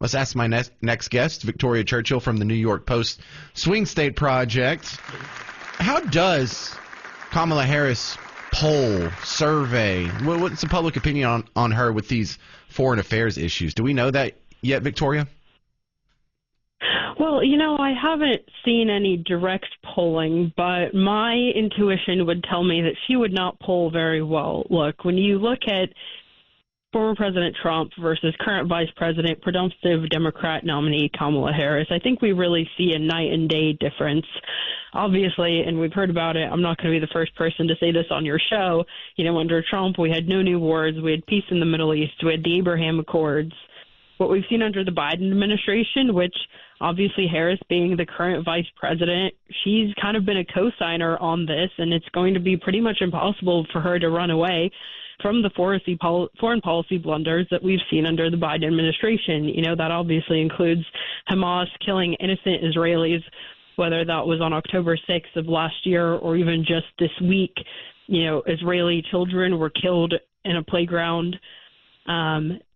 Let's ask my next guest, Victoria Churchill from the New York Post Swing State Project. How does Kamala Harris poll, survey, what's the public opinion on her with these foreign affairs issues? Do we know that yet, Victoria? Well, I haven't seen any direct polling, but my intuition would tell me that she would not poll very well. Look, when you look at former President Trump versus current Vice President, presumptive Democrat nominee Kamala Harris, I think we really see a night and day difference. Obviously, and we've heard about it, I'm not going to be the first person to say this on your show. Under Trump, we had no new wars, we had peace in the Middle East, we had the Abraham Accords. What we've seen under the Biden administration, which obviously Harris being the current vice president, she's kind of been a co-signer on this, and it's going to be pretty much impossible for her to run away from the foreign policy blunders that we've seen under the Biden administration. That obviously includes Hamas killing innocent Israelis, whether that was on October 6th of last year or even just this week. Israeli children were killed in a playground.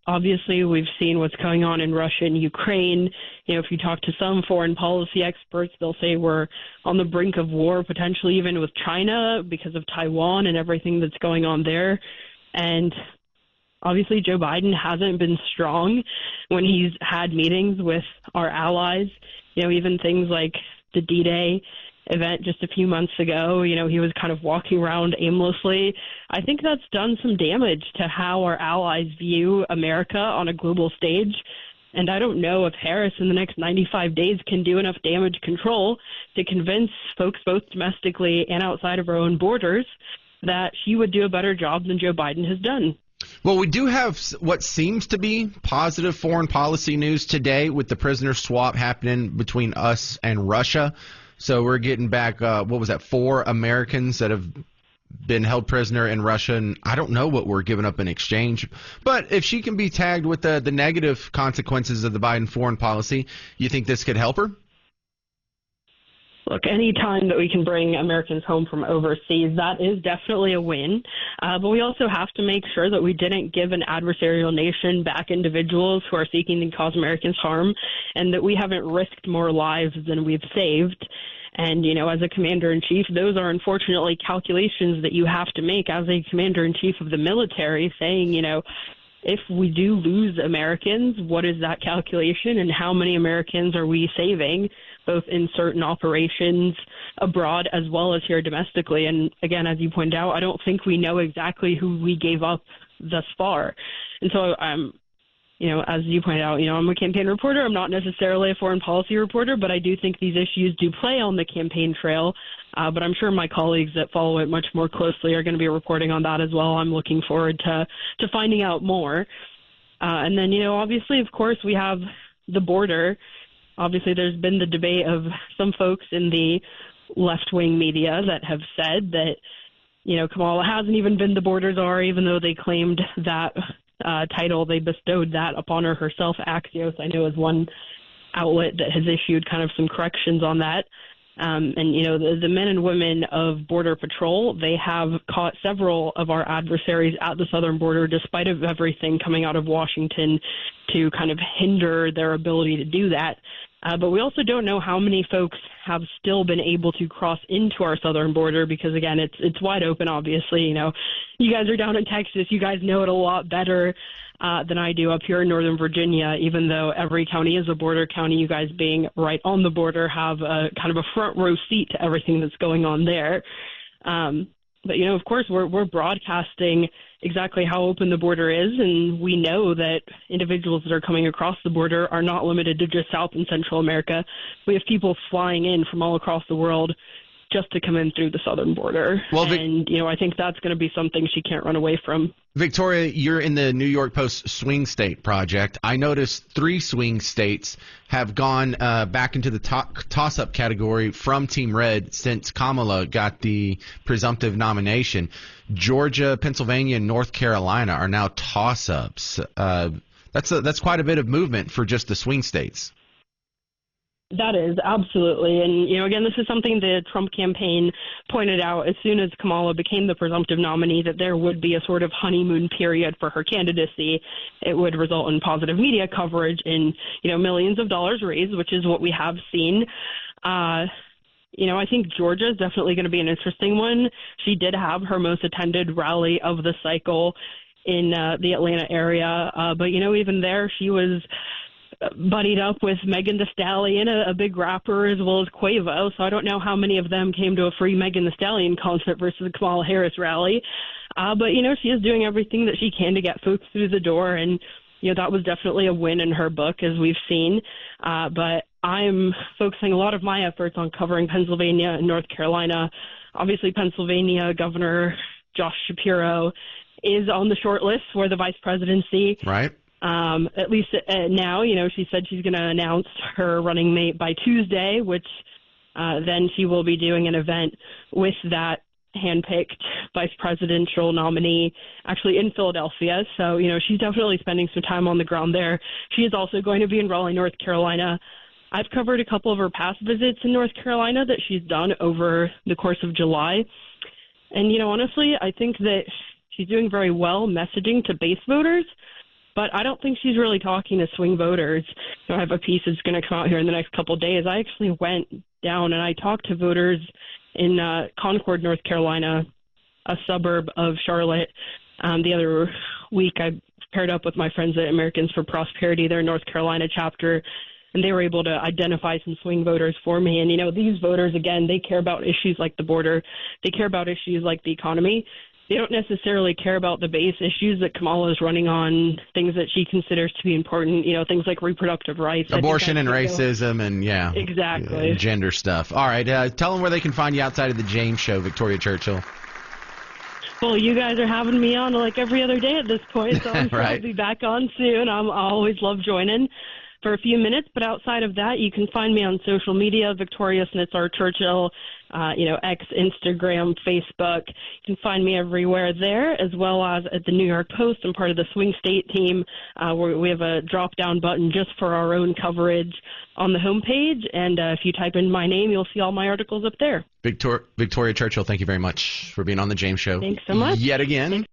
Obviously, we've seen what's going on in Russia and Ukraine. If you talk to some foreign policy experts, they'll say we're on the brink of war, potentially even with China because of Taiwan and everything that's going on there. And obviously, Joe Biden hasn't been strong when he's had meetings with our allies. Even things like the D-Day event just a few months ago, he was kind of walking around aimlessly. I think that's done some damage to how our allies view America on a global stage. And I don't know if Harris in the next 95 days can do enough damage control to convince folks both domestically and outside of our own borders that she would do a better job than Joe Biden has done. Well, we do have what seems to be positive foreign policy news today with the prisoner swap happening between us and Russia. So we're getting back, 4 Americans that have been held prisoner in Russia, and I don't know what we're giving up in exchange. But if she can be tagged with the negative consequences of the Biden foreign policy, you think this could help her? Look, any time that we can bring Americans home from overseas, that is definitely a win. But we also have to make sure that we didn't give an adversarial nation back individuals who are seeking to cause Americans harm, and that we haven't risked more lives than we've saved. And, as a commander-in-chief, those are unfortunately calculations that you have to make as a commander-in-chief of the military, saying, if we do lose Americans, what is that calculation and how many Americans are we saving, both in certain operations abroad as well as here domestically? And again, as you pointed out, I don't think we know exactly who we gave up thus far. And so as you pointed out, I'm a campaign reporter. I'm not necessarily a foreign policy reporter, but I do think these issues do play on the campaign trail. But I'm sure my colleagues that follow it much more closely are going to be reporting on that as well. I'm looking forward to finding out more. And then, obviously, of course, we have the border. Obviously, there's been the debate of some folks in the left-wing media that have said that, Kamala hasn't even been the border czar, even though they claimed that title. They bestowed that upon her herself. Axios, I know, is one outlet that has issued kind of some corrections on that. And, the men and women of Border Patrol, they have caught several of our adversaries at the southern border, despite of everything coming out of Washington to kind of hinder their ability to do that. But we also don't know how many folks have still been able to cross into our southern border because, again, it's wide open, obviously. You guys are down in Texas. You guys know it a lot better than I do up here in Northern Virginia, even though every county is a border county. You guys being right on the border have a kind of a front row seat to everything that's going on there. But, of course, we're broadcasting exactly how open the border is, and we know that individuals that are coming across the border are not limited to just South and Central America. We have people flying in from all across the world just to come in through the southern border. Well, and, I think that's going to be something she can't run away from. Victoria, you're in the New York Post Swing State Project. I noticed 3 swing states have gone back into the toss-up category from Team Red since Kamala got the presumptive nomination. Georgia, Pennsylvania, and North Carolina are now toss-ups. That's quite a bit of movement for just the swing states. That is, absolutely. And, again, this is something the Trump campaign pointed out as soon as Kamala became the presumptive nominee, that there would be a sort of honeymoon period for her candidacy. It would result in positive media coverage and, millions of dollars raised, which is what we have seen. I think Georgia is definitely going to be an interesting one. She did have her most attended rally of the cycle in the Atlanta area. But, even there, she was buddied up with Megan Thee Stallion, a big rapper, as well as Quavo. So I don't know how many of them came to a free Megan Thee Stallion concert versus the Kamala Harris rally. But, she is doing everything that she can to get folks through the door. And, that was definitely a win in her book, as we've seen. But I'm focusing a lot of my efforts on covering Pennsylvania and North Carolina. Obviously, Pennsylvania Governor Josh Shapiro is on the short list for the vice presidency. Right. At least now, she said she's going to announce her running mate by Tuesday, which then she will be doing an event with that handpicked vice presidential nominee actually in Philadelphia. So, she's definitely spending some time on the ground there. She is also going to be in Raleigh, North Carolina. I've covered a couple of her past visits in North Carolina that she's done over the course of July. And, honestly, I think that she's doing very well messaging to base voters. But I don't think she's really talking to swing voters. I have a piece that's going to come out here in the next couple of days. I actually went down and I talked to voters in Concord, North Carolina, a suburb of Charlotte. The other week, I paired up with my friends at Americans for Prosperity, their North Carolina chapter, and they were able to identify some swing voters for me. And, these voters, again, they care about issues like the border. They care about issues like the economy. They don't necessarily care about the base issues that Kamala is running on, things that she considers to be important, things like reproductive rights. Abortion and racism and, Exactly. Gender stuff. All right. Tell them where they can find you outside of the James Show, Victoria Churchill. Well, you guys are having me on like every other day at this point, so I'm sure Right. I'll be back on soon. I always love joining for a few minutes, but outside of that, you can find me on social media, Victoria Churchill, X, Instagram, Facebook. You can find me everywhere there, as well as at the New York Post. I'm part of the Swing State team, where we have a drop-down button just for our own coverage on the homepage, and if you type in my name, you'll see all my articles up there. Victoria Churchill, thank you very much for being on the James Show. Thanks so much. Yet again. Thanks.